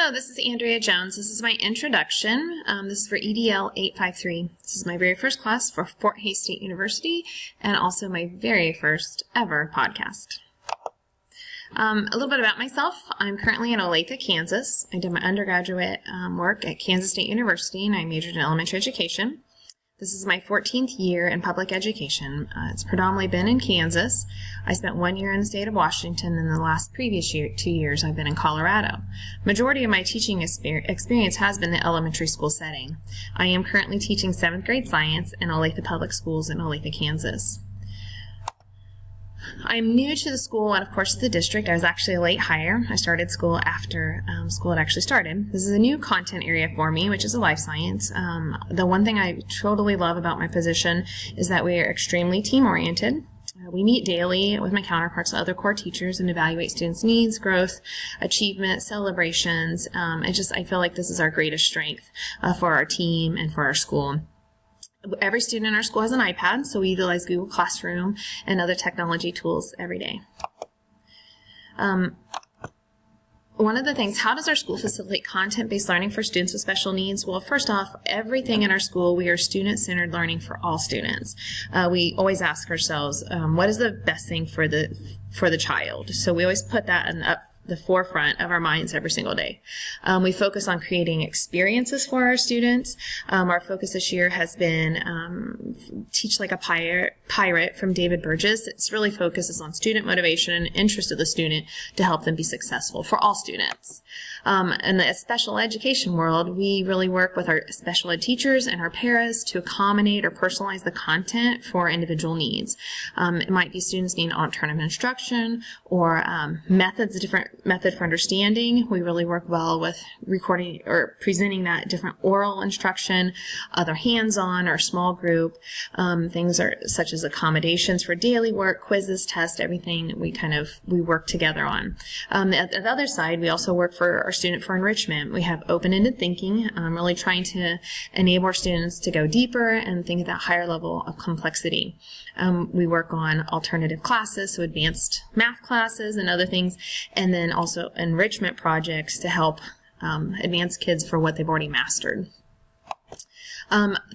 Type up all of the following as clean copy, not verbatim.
Hello, this is Andrea Jones. This is my introduction. This is for EDL 853. This is my very first class for Fort Hays State University and also my very first ever podcast. A little bit about myself. I'm currently in Olathe, Kansas. I did my undergraduate work at Kansas State University and I majored in elementary education. This is my 14th year in public education. It's predominantly been in Kansas. I spent 1 year in the state of Washington, and the last previous 2 years I've been in Colorado. Majority of my teaching experience has been the elementary school setting. I am currently teaching 7th grade science in Olathe Public Schools in Olathe, Kansas. I'm new to the school and, of course, to the district. I was actually a late hire. I started school after school had actually started. This is a new content area for me, which is a life science. The one thing I totally love about my position is that we are extremely team-oriented. We meet daily with my counterparts and other core teachers and evaluate students' needs, growth, achievement, celebrations. I feel like this is our greatest strength for our team and for our school. Every student in our school has an iPad, so we utilize Google Classroom and other technology tools every day. One of the things, how does our school facilitate content-based learning for students with special needs? Well, first off, everything in our school, we are student-centered learning for all students. We always ask ourselves, what is the best thing for the child? So we always put that in the forefront of our minds every single day. We focus on creating experiences for our students. Our focus this year has been Teach Like a Pirate from David Burgess. It's really focuses on student motivation and interest of the student to help them be successful for all students. In the special education world, we really work with our special ed teachers and our paras to accommodate or personalize the content for individual needs. It might be students need alternative instruction or different method for understanding. We really work well with recording or presenting that different oral instruction, other hands-on or small group. Things are such as accommodations for daily work, quizzes, tests, everything we work together on. At the other side, we also work for our student for enrichment. We have open-ended thinking, really trying to enable our students to go deeper and think at that higher level of complexity. We work on alternative classes, so advanced math classes and other things, and then also enrichment projects to help advance kids for what they've already mastered.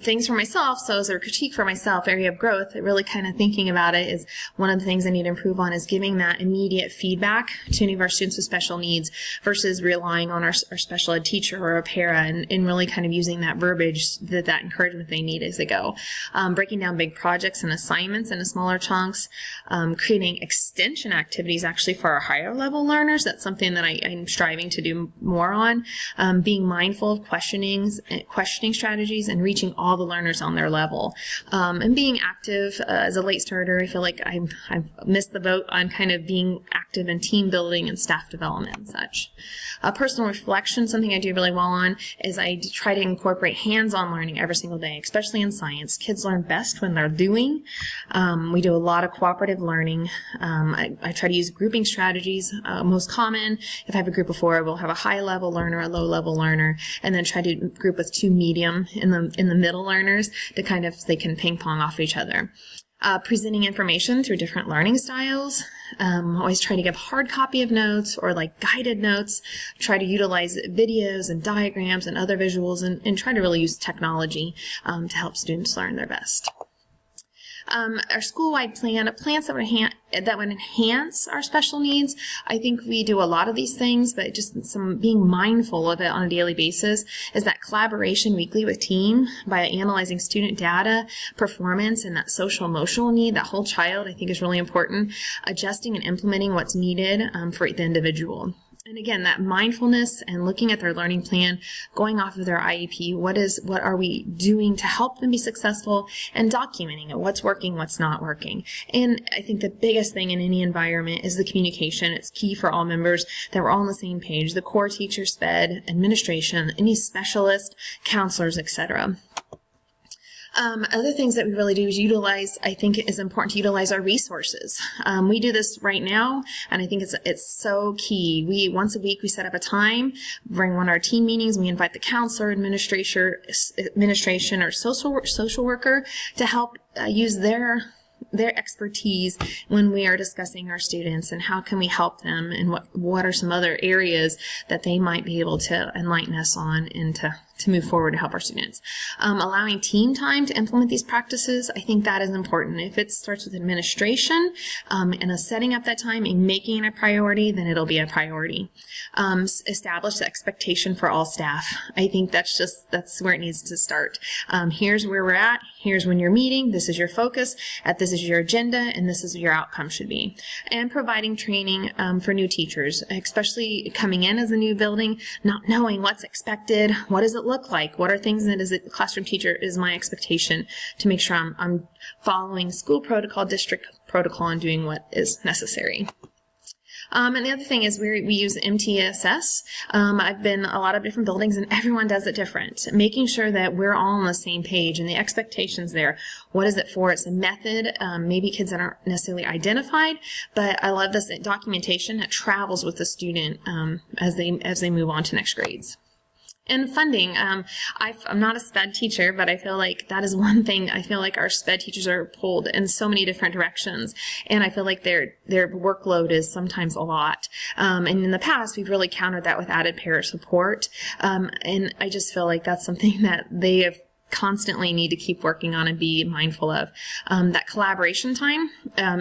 Things for myself, so as a critique for myself, area of growth, really kind of thinking about it is one of the things I need to improve on is giving that immediate feedback to any of our students with special needs versus relying on our special ed teacher or a para and really kind of using that verbiage, that encouragement they need as they go. Breaking down big projects and assignments into smaller chunks, creating extension activities actually for our higher level learners. That's something that I'm striving to do more on. Being mindful of questioning strategies and reaching all the learners on their level. And being active as a late starter, I feel like I've missed the boat on kind of being active in team building and staff development and such. Personal reflection, something I do really well on, is I try to incorporate hands-on learning every single day, especially in science. Kids learn best when they're doing. We do a lot of cooperative learning. I try to use grouping strategies. Most common, if I have a group of 4, we'll have a high-level learner, a low-level learner, and then try to group with 2 medium in the middle learners to kind of, they can ping pong off each other. Presenting information through different learning styles. Always try to give hard copy of notes or like guided notes. Try to utilize videos and diagrams and other visuals and try to really use technology to help students learn their best. Our school-wide plans that would enhance our special needs. I think we do a lot of these things, but just some being mindful of it on a daily basis is that collaboration weekly with team by analyzing student data, performance, and that social emotional need, that whole child, I think is really important. Adjusting and implementing what's needed for the individual. And again, that mindfulness and looking at their learning plan, going off of their IEP, what are we doing to help them be successful, and documenting it, what's working, what's not working. And I think the biggest thing in any environment is the communication. It's key for all members that we're all on the same page, the core teacher, SPED, administration, any specialist, counselors, etc. Other things that we really do is utilize, I think it is important to utilize our resources. We do this right now, and I think it's so key. Once a week, we set up a time, bring one of our team meetings, we invite the counselor, administration, or social worker to help use their their expertise when we are discussing our students and how can we help them, and what are some other areas that they might be able to enlighten us on and to move forward to help our students. Allowing team time to implement these practices, I think that is important. If it starts with administration and setting up that time and making it a priority, then it'll be a priority. Establish the expectation for all staff. I think that's where it needs to start. Here's where we're at. Here's when you're meeting. This is your focus. This is your agenda, and this is your outcome should be. And providing training for new teachers, especially coming in as a new building, not knowing what's expected. What does it look like? What are things that as a classroom teacher is my expectation to make sure I'm following school protocol, district protocol, and doing what is necessary. And the other thing is we use MTSS. I've been a lot of different buildings and everyone does it different. Making sure that we're all on the same page and the expectations there. What is it for? It's a method. Maybe kids that aren't necessarily identified, but I love this documentation that travels with the student as they move on to next grades. And funding. I'm not a SPED teacher, but I feel like that is one thing. I feel like our SPED teachers are pulled in so many different directions, and I feel like their workload is sometimes a lot. And in the past, we've really countered that with added pair support. And I just feel like that's something that they have constantly need to keep working on and be mindful of. That collaboration time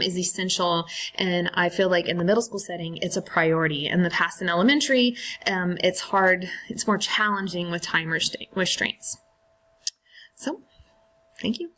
is essential, and I feel like in the middle school setting, it's a priority. In the past, in elementary, it's hard, it's more challenging with time restraints. So, thank you.